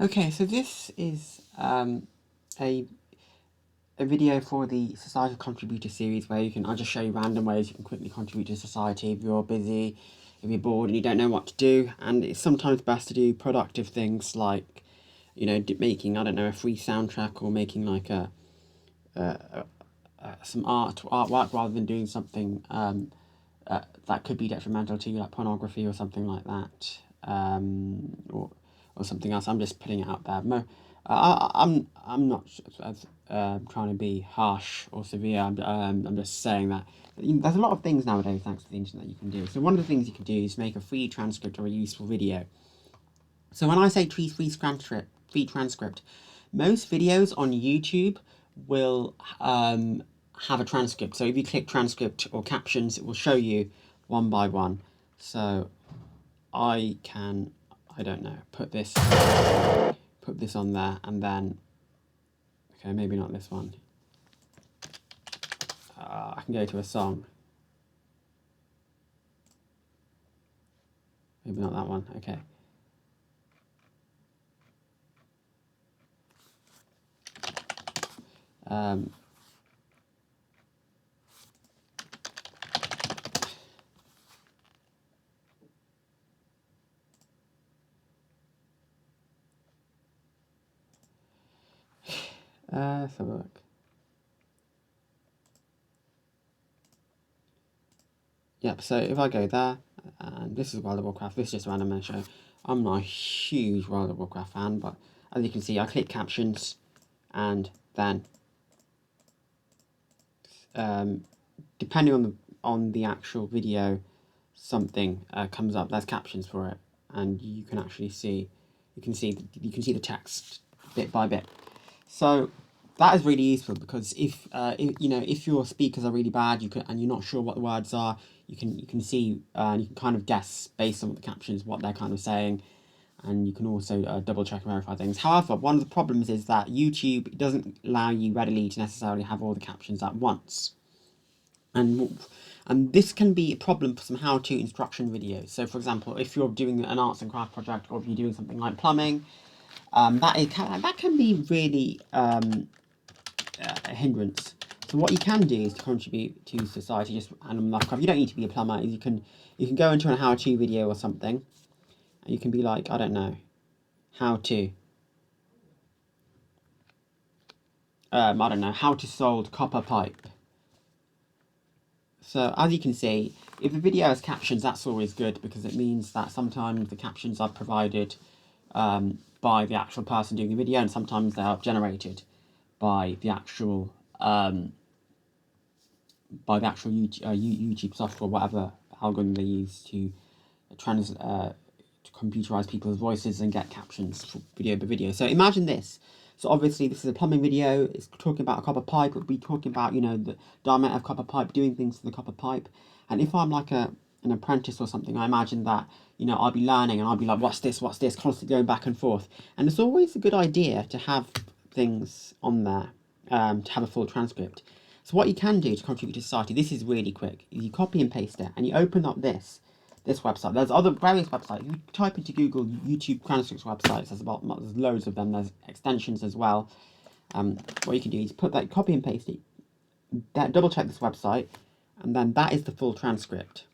Okay, so this is a video for the Society Contributor series where I'll just show you random ways you can quickly contribute to society if you're busy, if you're bored and you don't know what to do. And it's sometimes best to do productive things like, making, I don't know, a free soundtrack or making like some artwork rather than doing something that could be detrimental to you, like pornography or something like that, or something else. I'm just putting it out there. I'm not trying to be harsh or severe. I'm just saying that there's a lot of things nowadays, thanks to the internet, you can do. So one of the things you can do is make a free transcript or a useful video. So when I say free transcript, most videos on YouTube will have a transcript. So if you click transcript or captions, it will show you one by one. So I can, I don't know, put this on there, and then, okay, maybe not this one. I can go to a song. Maybe not that one. Okay. Let's have a look. Yep, so if I go there, and this is World of Warcraft, this is just a random show. I'm not a huge World of Warcraft fan, but as you can see, I click captions, and then, depending on the actual video, something comes up. There's captions for it, and you can actually see, you can see the text bit by bit. So that is really useful because if your speakers are really bad, and you're not sure what the words are, you can see and you can kind of guess based on what the captions what they're kind of saying, and you can also double check and verify things. However, one of the problems is that YouTube doesn't allow you readily to necessarily have all the captions at once, and this can be a problem for some how-to instruction videos. So, for example, if you're doing an arts and craft project, or if you're doing something like plumbing, that can be really a hindrance. So what you can do is to contribute to society, just random stuff. You don't need to be a plumber. You can go into a how-to video or something, and you can be like, I don't know, how to I don't know, how to solder copper pipe. So as you can see, if the video has captions, that's always good because it means that sometimes the captions are provided by the actual person doing the video, and sometimes they are generated by the actual YouTube software, whatever algorithm they use to to computerize people's voices and get captions for video by video. So imagine this. So obviously this is a plumbing video. It's talking about a copper pipe. It'll be talking about the diameter of copper pipe, doing things to the copper pipe. And if I'm like an apprentice or something, I imagine that I'll be learning and I'll be like, what's this, constantly going back and forth. And it's always a good idea to have things on there, to have a full transcript. So what you can do to contribute to society, this is really quick. You copy and paste it, and you open up this website. There's other various websites. You type into Google YouTube transcripts websites. There's loads of them. There's extensions as well. What you can do is put that, copy and paste it. Double check this website, and then that is the full transcript.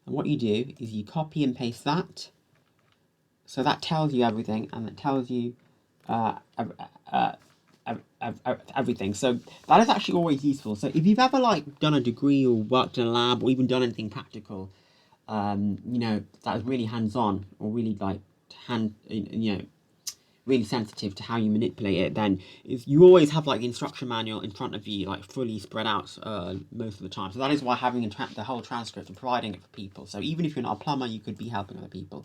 And what you do is you copy and paste that. So that tells you everything, and it tells you everything. So that is actually always useful. So if you've ever done a degree or worked in a lab or even done anything practical, that is really hands-on or really really sensitive to how you manipulate it, then you always have the instruction manual in front of you, fully spread out most of the time. So that is why having the whole transcript and providing it for people. So even if you're not a plumber, you could be helping other people.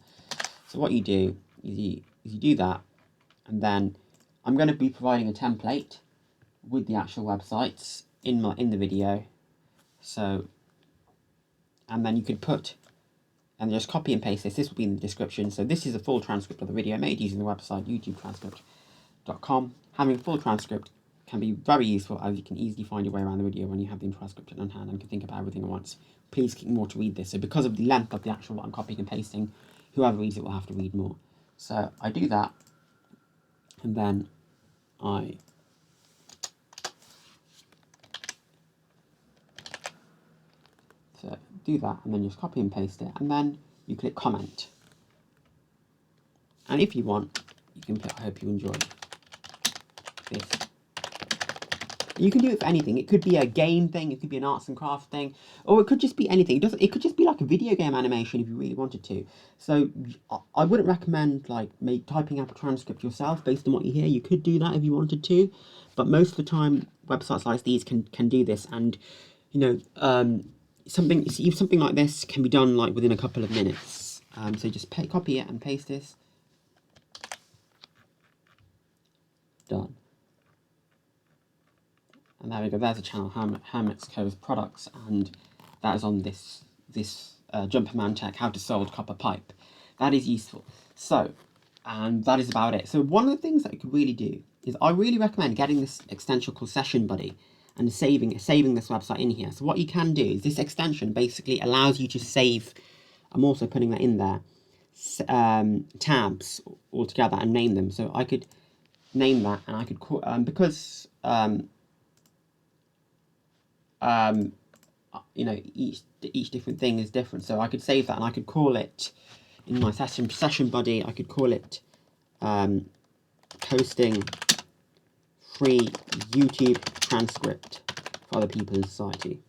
So what you do is you do that, and then I'm going to be providing a template with the actual websites in the video. So, and then you could put and just copy and paste this. This will be in the description. So this is a full transcript of the video made using the website youtubetranscript.com. Having a full transcript can be very useful, as you can easily find your way around the video when you have the transcript on hand and can think about everything at once. Please click more to read this. So because of the length of the actual what I'm copying and pasting, whoever reads it will have to read more. So I do that, and then I do that, and then just copy and paste it, and then you click comment. And if you want, you can put, I hope you enjoyed this. You can do it for anything. It could be a game thing, it could be an arts and crafts thing, or it could just be anything. It could just be like a video game animation if you really wanted to. So I wouldn't recommend like typing out a transcript yourself based on what you hear. You could do that if you wanted to, but most of the time websites like these can do this, and you know, something like this can be done like within a couple of minutes. So just copy it and paste this. Done. And there we go, there's a channel, Hermit's Co's products, and that is on this Jumperman Tech, how to solder copper pipe. That is useful. So, and that is about it. So one of the things that you could really do is I really recommend getting this extension called Session Buddy and saving this website in here. So what you can do is this extension basically allows you to save, I'm also putting that in there, tabs all together and name them. So I could name that, and I could call, because you know, each different thing is different, so I could save that and I could call it, in my session buddy, I could call it posting free YouTube transcript for other people in society.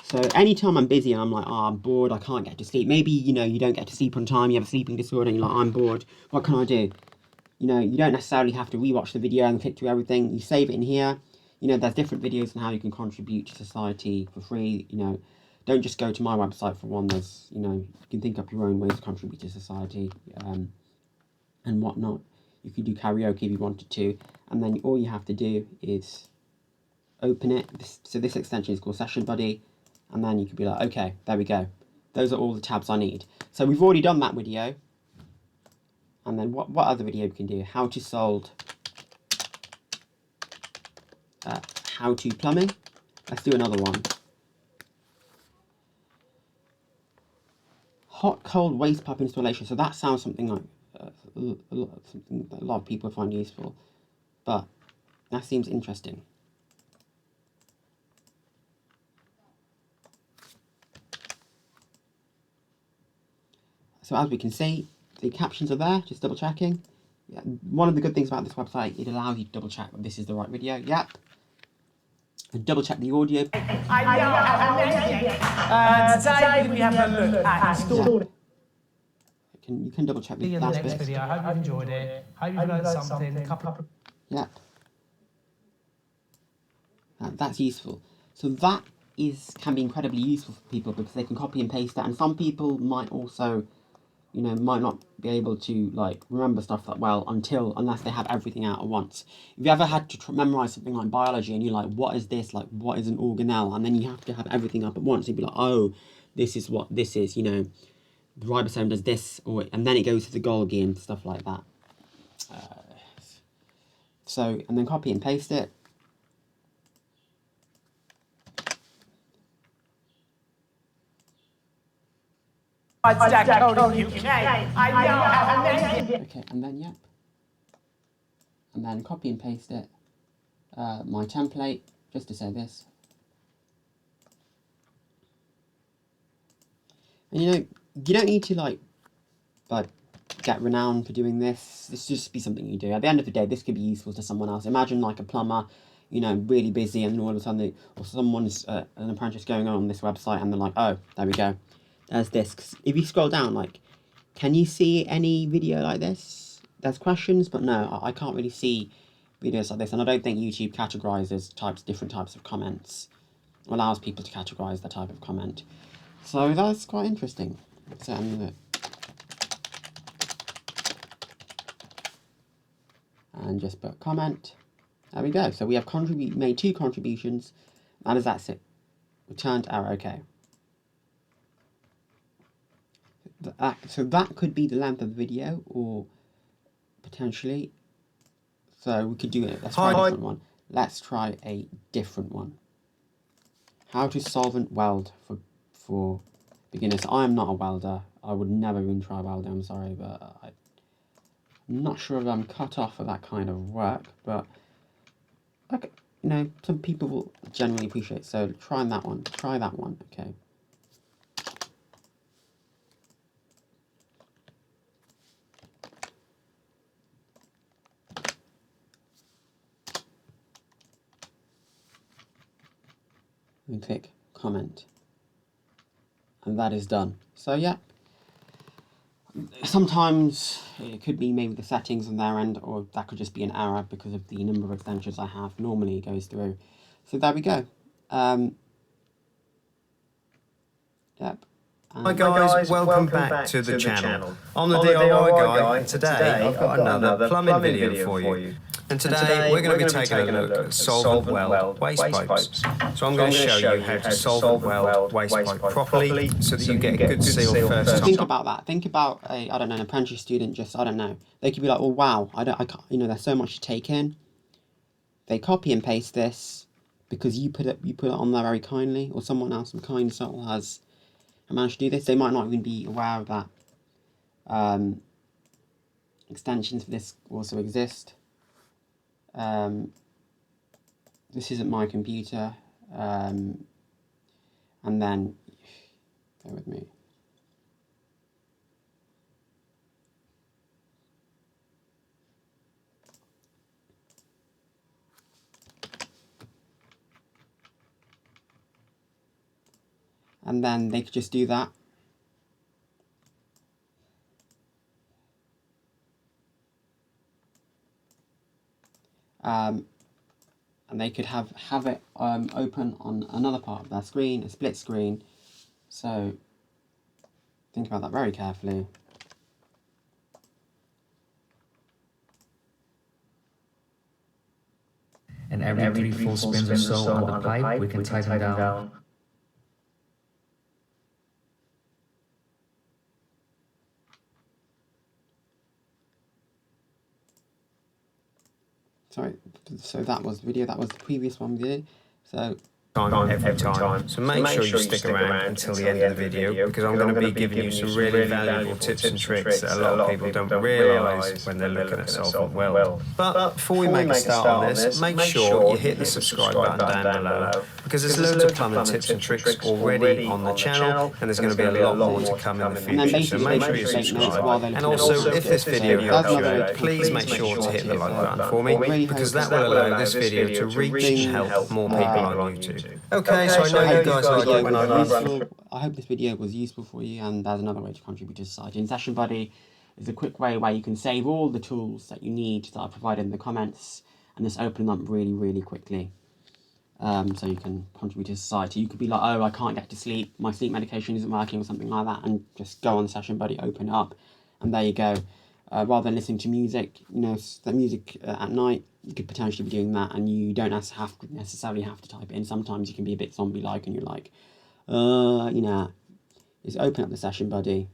So anytime I'm busy and I'm like, oh, I'm bored, I can't get to sleep. Maybe, you know, you don't get to sleep on time, you have a sleeping disorder, and you're like, I'm bored, what can I do? You know, you don't necessarily have to rewatch the video and click through everything. You save it in here. You know, there's different videos on how you can contribute to society for free. You know, don't just go to my website for one. There's, you know, you can think up your own ways to contribute to society and whatnot. You could do karaoke if you wanted to. And then all you have to do is open it. So this extension is called Session Buddy. And then you could be like, okay, there we go. Those are all the tabs I need. So we've already done that video. And then what other video we can do? How to solve how to plumbing. Let's do another one. Hot cold waste pipe installation. So that sounds something like something that a lot of people find useful, but that seems interesting. So as we can see, the captions are there, just double checking. Yeah, one of the good things about this website, it allows you to double check that this is the right video. Yep. And double check the audio. Today we have a look at installing. You can double check the next video. I hope you've enjoyed it. Hope you've learned something. Yep. That's useful. So that can be incredibly useful for people because they can copy and paste that, and some people might also, you know, might not be able to like remember stuff that well unless they have everything out at once. If you ever had to memorize something like biology and you're like, what is this? Like, what is an organelle? And then you have to have everything up at once. You'd be like, oh, this is what this is, you know, the ribosome does this, and then it goes to the Golgi and stuff like that. So, and then copy and paste it. Okay, and then yep. And then copy and paste it. My template, just to say this. And you know, you don't need to like get renowned for doing this. This just be something you do. At the end of the day, this could be useful to someone else. Imagine like a plumber, you know, really busy, and all of a sudden, or someone's an apprentice going on this website, and they're like, oh, there we go. There's this. 'Cause if you scroll down, like, can you see any video like this? There's questions, but no, I can't really see videos like this, and I don't think YouTube categorizes different types of comments, allows people to categorize their type of comment. So that's quite interesting. So I'm gonna and just put comment. There we go. So we have made 2 contributions, and that's it. Returned error. Okay. So that could be the length of the video, or potentially. So we could do it. Let's try a different one. Let's try a different one. How to solvent weld for beginners. I am not a welder. I would never even try welding, I'm sorry, but I'm not sure if I'm cut off for that kind of work, but like, you know, some people will generally appreciate it. So try that one, okay. And click comment, and that is done. So yeah, sometimes it could be maybe the settings on their end, or that could just be an error because of the number of extensions I have. Normally it goes through. So there we go. Yep. Hi guys, welcome back to the channel. I'm the DIY guy, and today I've got another plumbing video for you. And today we're going to be taking a look at solvent weld waste pipes. So I'm going to show you how to solvent weld waste pipe properly so that you get a good seal first time. Think about that. Think about I don't know, an apprentice student. Just, I don't know. They could be like, "Oh wow, I can't, you know, there's so much to take in." They copy and paste this because you put it on there very kindly, or someone else, some kind soul has managed to do this. They might not even be aware of that. Extensions for this also exist. This isn't my computer, and then, bear with me. And then they could just do that. And they could have it open on another part of their screen, a split screen. So think about that very carefully. And every 3 full spins or so on the pipe, we can tighten down. Sorry, so that was the video, that was the previous one we did. So Every time. So make sure you stick around until the end of the video, because I'm going to be giving you some really valuable tips and tricks that a lot of people don't realise when they're looking at solvent weld. But before we make a start on this, make sure you hit the subscribe button down below, because there's loads of plumbing tips and tricks already on the channel, and there's going to be a lot more to come in the future. So make sure you subscribe. And also, if this video helps you out, please make sure to hit the like button for me, because that will allow this video to reach and help more people on YouTube. Okay, so I know you guys like it when I run. I hope this video was useful for you, and there's another way to contribute to society. And Session Buddy is a quick way where you can save all the tools that you need that I provided in the comments and just open them up really, really quickly. So you can contribute to society. You could be like, oh, I can't get to sleep, my sleep medication isn't working, or something like that, and just go on Session Buddy, open it up, and there you go. Rather than listening to music, you know, the music at night, you could potentially be doing that, and you don't necessarily have to type it in. Sometimes you can be a bit zombie-like, and you're like, you know, just open up the Session Buddy,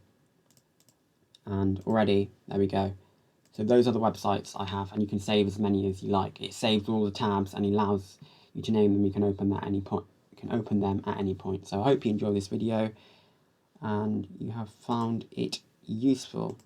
and already, there we go. So those are the websites I have, and you can save as many as you like. It saves all the tabs and allows you to name them. You can open them at any point. You can open them at any point. So I hope you enjoy this video, and you have found it useful.